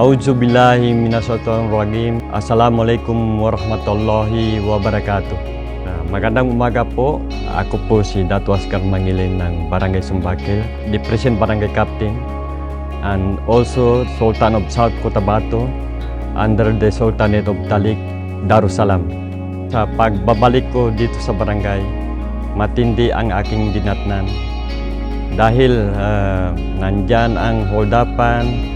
A'udzubillahi minasyaitonirrajim. Assalamualaikum warahmatullahi wabarakatuh. Magandang umaga po. Ako po si Dato' Oscar Mangilin ng Barangay Sumbakil, the Present Barangay Captain, and also Sultan of South Cotabato under the Sultanate of Talik, Darussalam. Sa pagbabalik ko dito sa barangay, matindi ang aking dinatnan dahil nandyan ang holdapan,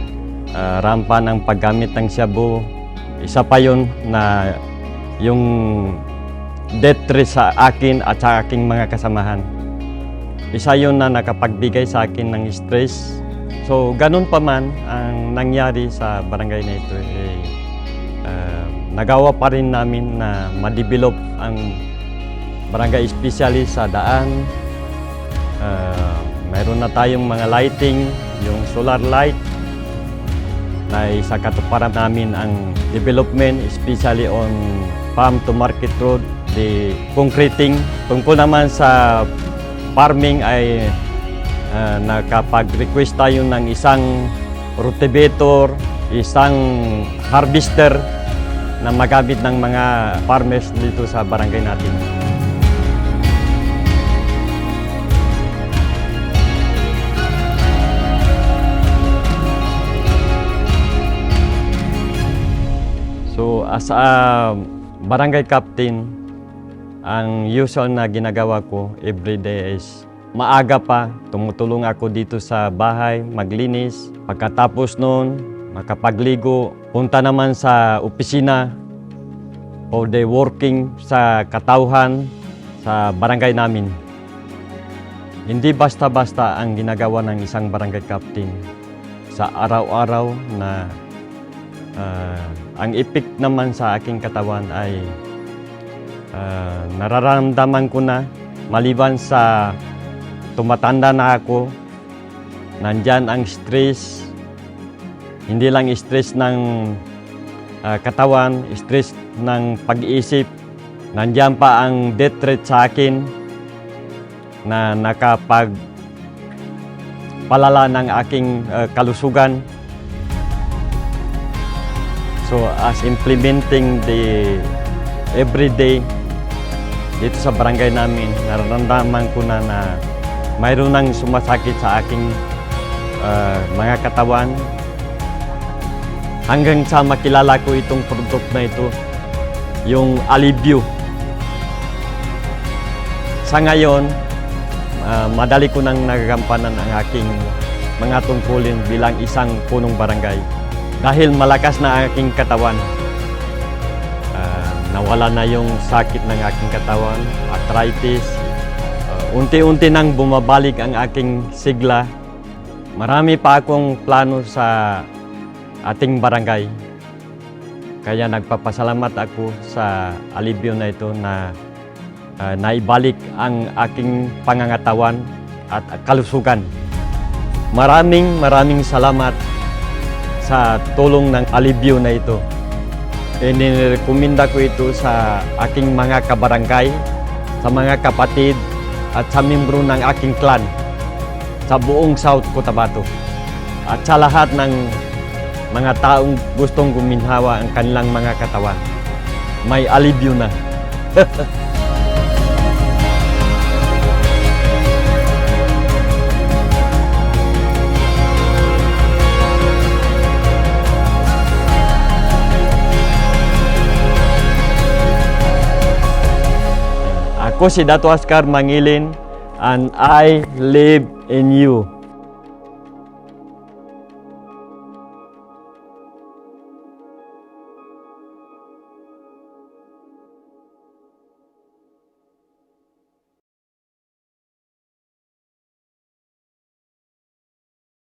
rampa ng paggamit ng shabu. Isa pa yun na yung death threat sa akin at sa aking mga kasamahan. Isa yun na nakapagbigay sa akin ng stress. So ganun pa man ang nangyari sa barangay na ito, nagawa pa rin namin na ma-develop ang barangay, especially sa daan. Mayroon na tayong mga lighting, yung solar light, na isa katuparan namin ang development, especially on farm to market road, the concreting. Tungkol naman sa farming ay nakapag-request tayo ng isang cultivator, isang harvester na magamit ng mga farmers dito sa barangay natin. So as a barangay captain, ang usual na ginagawa ko everyday is maaga pa, tumutulong ako dito sa bahay, maglinis. Pagkatapos noon, makapagligo, punta naman sa opisina for the working sa katauhan sa barangay namin. Hindi basta-basta ang ginagawa ng isang barangay captain sa araw-araw na ang effect naman sa aking katawan ay nararamdaman ko na maliban sa tumatanda na ako, nandyan ang stress, hindi lang stress ng katawan, stress ng pag-iisip, nandyan pa ang death threat sa akin na nakapagpalala ng aking kalusugan. So as implementing the everyday dito sa barangay namin, nararamdaman ko na mayroon nang sumasakit sa aking mga katawan. Hanggang sa makilala ko itong product na ito, yung Alivio. Sa ngayon, madali ko nang nagagampanan ang aking mga tungkulin bilang isang punong barangay. Dahil malakas na ang aking katawan, nawala na yung sakit ng aking katawan, arthritis. Unti-unti nang bumabalik ang aking sigla. Marami pa akong plano sa ating barangay. Kaya nagpapasalamat ako sa Alivio na ito na naibalik ang aking pangangatawan at kalusugan. Maraming salamat sa tulong ng Alivio na ito. Inirekomenda ko ito sa aking mga kabarangay, sa mga kapatid at sa membro ng aking clan sa buong South Cotabato at sa lahat ng mga taong gustong guminhawa ang kanilang mga katawan. May Alivio na. Ako si Dato' Oscar Mangilin and I live in you.